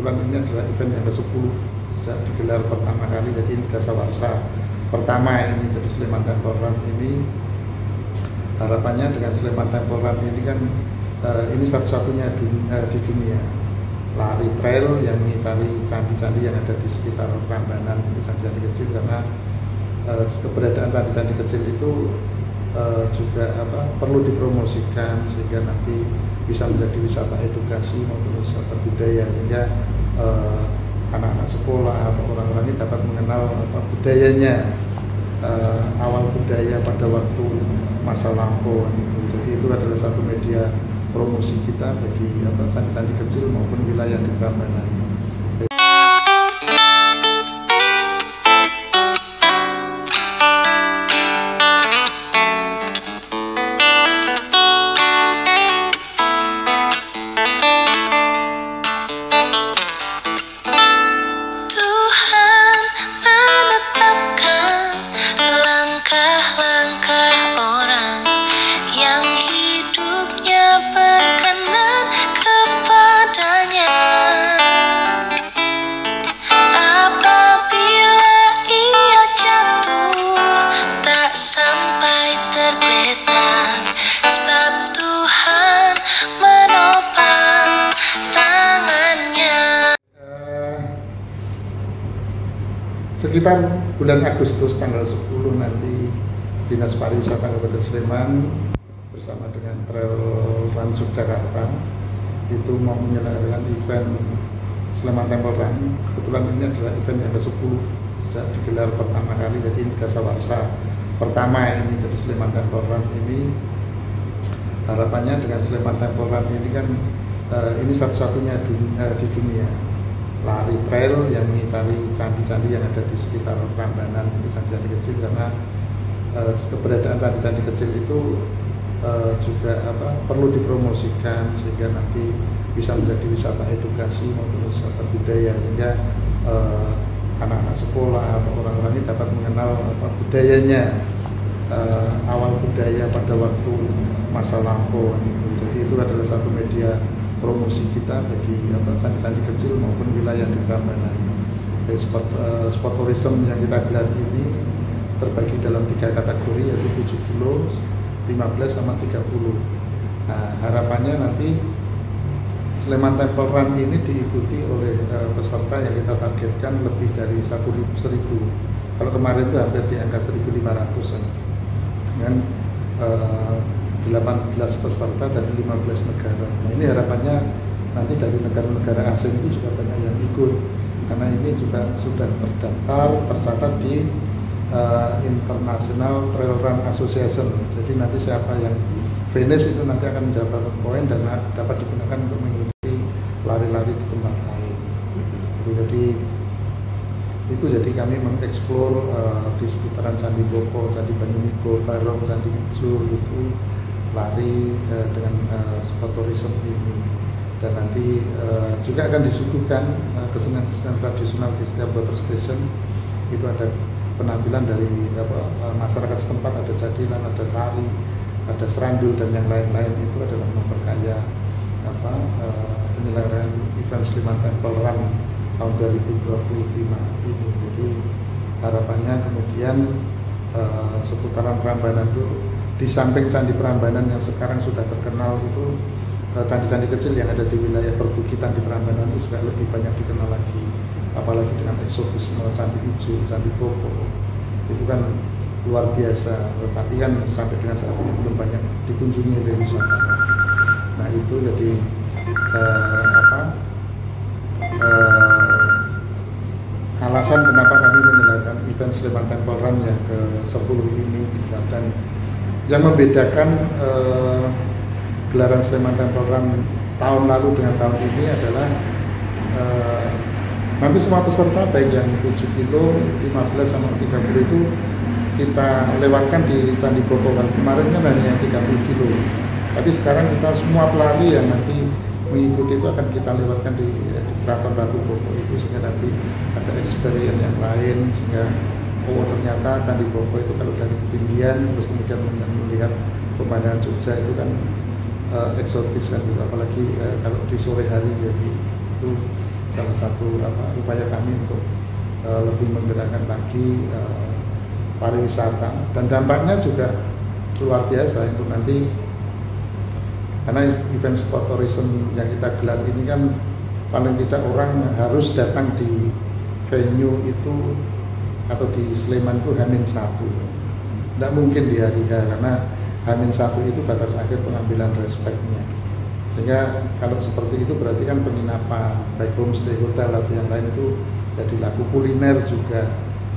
kebetulan ini adalah event yang ke-10 sejak digelar pertama kali, jadi ini dasawarsa pertama ini. Jadi Sleman Temple Run ini harapannya dengan Sleman Temple Run ini kan ini satu-satunya di dunia lari trail yang mengitari candi-candi yang ada di sekitar Prambanan, itu candi-candi kecil, karena keberadaan candi-candi kecil itu juga perlu dipromosikan sehingga nanti bisa menjadi wisata edukasi maupun wisata budaya, sehingga anak-anak sekolah atau orang-orang ini dapat mengenal budayanya, awal budaya pada waktu masa lampau gitu. Jadi itu adalah satu media promosi kita bagi candi-candi kecil maupun wilayah di Prambanan. Sekitar bulan Agustus tanggal 10 nanti Dinas Pariwisata Kabupaten Sleman bersama dengan Trail Run Yogyakarta itu mau menyelenggarakan event Sleman Temple Run. Kebetulan ini adalah event yang ke-10 sejak digelar pertama kali, jadi ini dasawarsa pertama ini. Jadi Sleman Temple Run ini harapannya dengan Sleman Temple Run ini kan ini satu-satunya di dunia lari trail yang mengitari candi-candi yang ada di sekitar Prambanan, itu candi-candi kecil, karena keberadaan candi-candi kecil itu juga perlu dipromosikan sehingga nanti bisa menjadi wisata edukasi maupun wisata budaya, sehingga anak-anak sekolah atau orang-orang ini dapat mengenal budayanya, awal budaya pada waktu masa lampau gitu. Jadi itu adalah satu media promosi kita bagi candi-candi kecil maupun wilayah di Prambanan. Sport tourism yang kita gelar ini terbagi dalam 3 kategori, yaitu 7 kilo, 15 sama 30. Nah, harapannya nanti Sleman Temple Run ini diikuti oleh peserta yang kita targetkan lebih dari 1.000. Kalau kemarin itu hampir di angka 1.500 dengan 18 peserta dari 15 negara. Nah, ini harapannya nanti dari negara-negara asing itu juga banyak yang ikut, karena ini juga sudah terdaftar, tercatat di International Trail Run Association. Jadi nanti siapa yang finish itu nanti akan mendapat poin dan dapat digunakan untuk mengikuti lari-lari di tempat lain. Jadi kami mengeksplor di sekitaran Candi Boko, Candi Banyuwangi, Barong, Candi Ijo itu lari dengan sport tourism ini. Dan nanti juga akan disuguhkan kesenian-kesenian tradisional di setiap water station. Itu ada penampilan dari masyarakat setempat, ada jadilan, ada tari, ada serandul dan yang lain-lain. Itu adalah memperkaya penyelenggaraan event Sleman Temple Run tahun 2025 ini. Jadi harapannya kemudian seputaran Prambanan itu, di samping Candi Prambanan yang sekarang sudah terkenal, itu candi-candi kecil yang ada di wilayah perbukitan di Prambanan itu juga lebih banyak dikenal lagi, apalagi dengan eksotisme Candi Ijo, Candi Boko itu kan luar biasa, tetapi kan sampai dengan saat ini belum banyak dikunjungi oleh wisatawan. Nah, itu jadi alasan kenapa kami menyelenggarakan event Sleman Temple Run yang ke-10 ini. Dan yang membedakan gelaran Sleman Temple Run tahun lalu dengan tahun ini adalah nanti semua peserta baik yang 7 kilo, 15 sama 30 itu kita lewatkan di Candi Boko. Kemarin kan hanya yang 30 kilo, tapi sekarang kita semua pelari yang nanti mengikuti itu akan kita lewatkan di Keraton Ratu Boko itu, sehingga nanti ada experience yang lain, sehingga ternyata Candi Boko itu kalau dari ketinggian terus kemudian melihat pemandangan Jogja itu kan eksotis kan gitu, apalagi kalau di sore hari. Jadi itu salah satu upaya kami untuk lebih menggerakkan lagi pariwisata, dan dampaknya juga luar biasa itu nanti, karena event sport tourism yang kita gelar ini kan paling tidak orang harus datang di venue itu atau di Sleman itu H-1, tidak mungkin di hari H, karena H-1 itu batas akhir pengambilan respeknya. Sehingga kalau seperti itu berarti kan penginapan, baik homestay, hotel atau yang lain itu jadi laku, kuliner juga.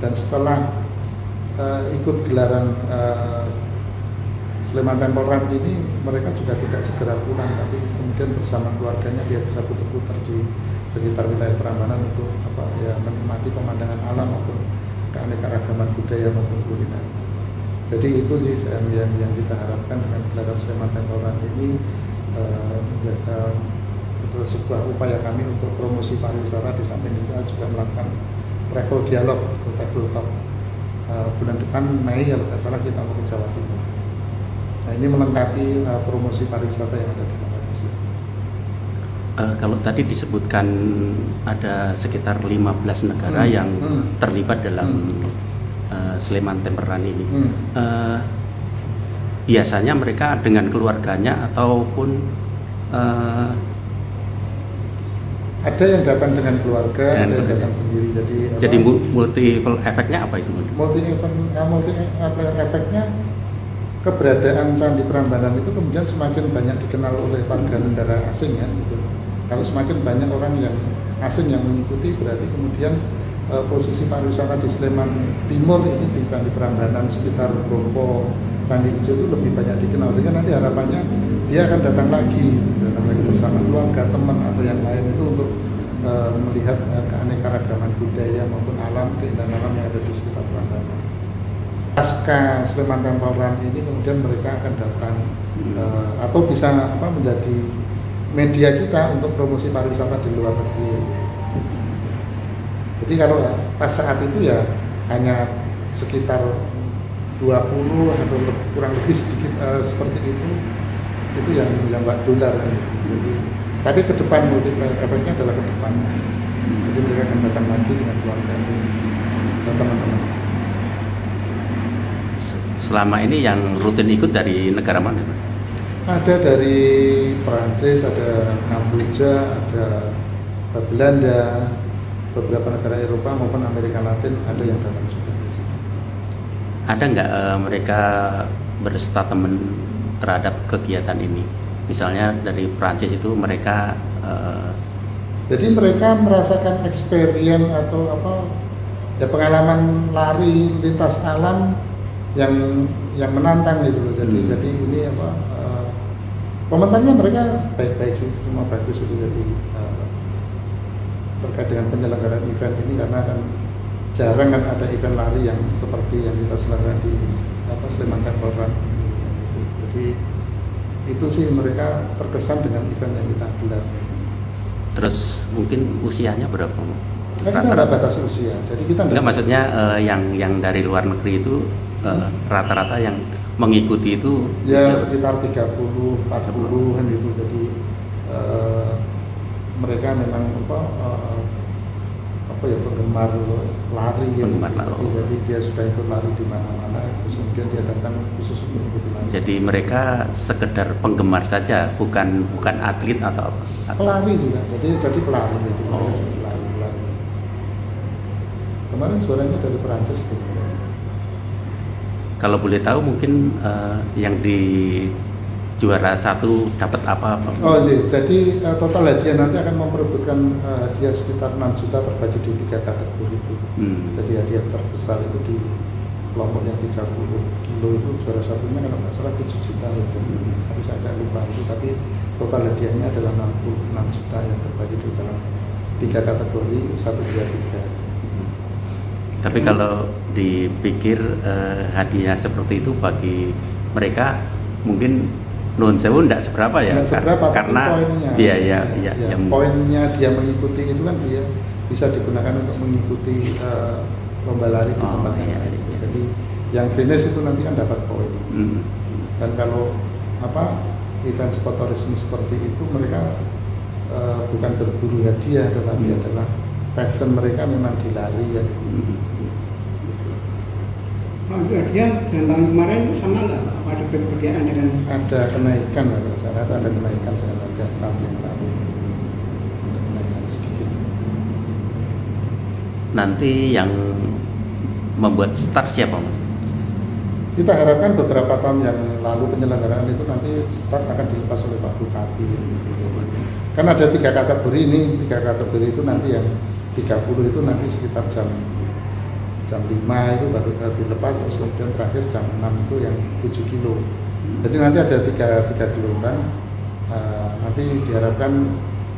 Dan setelah ikut gelaran Sleman Temple Run ini, mereka juga tidak segera pulang, tapi kemudian bersama keluarganya dia bisa putar-putar di sekitar wilayah Prambanan untuk menikmati pemandangan alam maupun keanekaragaman budaya maupun kuliner. Jadi itu sih yang kita harapkan dengan gelaran Sleman Temple Run ini, sebuah upaya kami untuk promosi pariwisata, di samping kita juga melakukan travel dialog atau tabletop. Bulan depan Mei kalau nggak salah kita mau ke Jawa Timur. Nah, ini melengkapi promosi pariwisata yang ada di Kabupaten Sleman. Kalau tadi disebutkan ada sekitar 15 negara yang terlibat dalam Sleman Temple Run ini. Biasanya mereka dengan keluarganya ataupun ada yang datang dengan keluarga, ada yang datang sendiri. Jadi multiple efeknya apa itu? Multi efeknya, keberadaan Candi Prambanan itu kemudian semakin banyak dikenal oleh warga negara asing ya. Gitu. Kalau semakin banyak orang yang asing yang mengikuti, berarti kemudian posisi pariwisata di Sleman Timur ini di Candi Prambanan sekitar Bromo, Candi Ijo itu lebih banyak dikenal, sehingga nanti harapannya dia akan datang lagi bersama keluarga, teman atau yang lain itu untuk melihat keanekaragaman budaya maupun alam, keindahan alam yang ada di sekitar Prambanan. Pasca Sleman Temple Run ini kemudian mereka akan datang atau bisa menjadi media kita untuk promosi pariwisata di luar negeri. Jadi kalau pas saat itu ya hanya sekitar 20 atau kurang lebih sedikit seperti itu yang $2 kan. Jadi, tapi ke depan multiplier efeknya adalah ke depan. Jadi mereka akan datang lagi dengan keluarga dan teman-teman. Selama ini yang rutin ikut dari negara mana? Ada dari Prancis, ada Kamboja, ada Belanda, beberapa negara Eropa maupun Amerika Latin ada yang datang juga. Ada nggak mereka berstatement terhadap kegiatan ini? Misalnya dari Prancis itu mereka jadi mereka merasakan experience atau pengalaman lari lintas alam yang menantang gitu loh. Jadi ini komentarnya mereka baik-baik, semua bagus itu. Jadi terkait dengan penyelenggaraan event ini, karena kan jarang kan ada event lari yang seperti yang kita selenggarakan di Sleman Temple Run. Jadi itu sih mereka terkesan dengan event yang kita gelar. Terus mungkin usianya berapa, Mas? Kita ada batas usia. Jadi kita enggak, maksudnya yang dari luar negeri itu rata-rata yang mengikuti itu ya sekitar 30-40 kan gitu. Jadi mereka memang penggemar lari ya. Jadi dia sudah ikut lari di mana-mana, terus kemudian dia datang khusus untuk ikut lari. Jadi mereka sekedar penggemar saja, bukan atlet atau apa? Pelari juga. Jadi pelari gitu. Pelari. Kemarin suaranya dari Perancis gitu. Kalau boleh tahu mungkin yang di juara 1 dapat apa? Oh iya, jadi total hadiah nanti akan memperebutkan hadiah sekitar 6 juta terbagi di 3 kategori itu. Jadi hadiah terbesar itu di kelompok yang 30 kilo itu juara satunya kalau nggak salah 7 juta. Tapi saya agak lupa itu, tapi total hadiahnya adalah 66 juta yang terbagi di dalam 3 kategori 1, 2, 3. Tapi kalau dipikir hadiah seperti itu bagi mereka mungkin non sewu enggak seberapa ya, karena poinnya, poinnya dia mengikuti itu kan dia bisa digunakan untuk mengikuti lomba lari di tempat yang lain. Jadi yang finish itu nanti kan dapat poin. Dan kalau event sport tourism seperti itu mereka bukan berburu hadiah, tetapi adalah passion mereka memang di lari ya. Untuk hadiah dengan tahun kemarin sama nggak? Apa ada perbedaan dengan? Ada kenaikan, kalau saya rasa ada kenaikan dengan harga tahun yang lalu. Ada kenaikan sedikit. Nanti yang membuat start siapa, Mas? Kita harapkan beberapa tahun yang lalu penyelenggaraan itu nanti start akan dilepas oleh Pak Bupati. Kan ada 3 kategori ini, 3 kategori itu nanti yang 30 itu nanti sekitar jam 5 itu baru dilepas, terus kemudian terakhir jam 6 itu yang 7 kilo. Jadi nanti ada 3 gelombang. Nanti diharapkan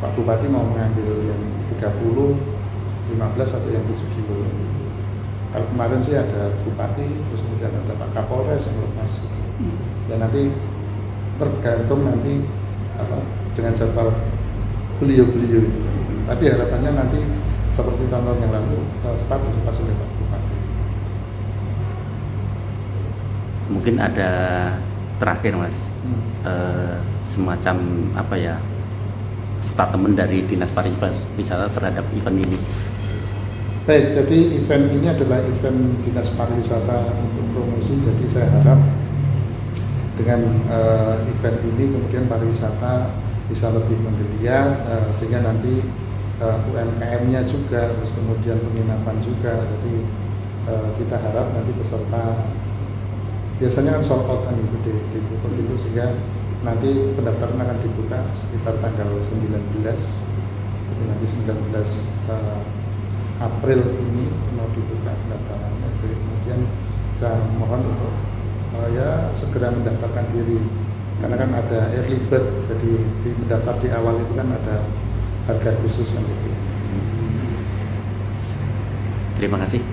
Pak Bupati mau mengambil yang 30, 15 atau yang 7 kilo. Kalau kemarin sih ada Bupati, terus kemudian ada Pak Kapolres yang lepas. Ya nanti tergantung nanti dengan jadwal beliau-beliau itu. Tapi harapannya nanti seperti tahun yang lalu start dilepas oleh Pak Bupati. Mungkin ada terakhir, Mas, semacam statement dari Dinas Pariwisata terhadap event ini. Baik, jadi event ini adalah event Dinas Pariwisata untuk promosi. Jadi saya harap dengan event ini kemudian pariwisata bisa lebih menggeliat, sehingga nanti UMKM-nya juga, terus kemudian penginapan juga. Jadi kita harap nanti peserta biasanya kan sold out kan ditutup itu, sehingga nanti pendaftaran akan dibuka sekitar tanggal 19. Jadi nanti 19 April ini mau dibuka pendaftarannya. Jadi kemudian saya mohon untuk segera mendaftarkan diri, karena kan ada early bird, jadi di mendaftar di awal itu kan ada harga khusus yang gitu. Terima kasih.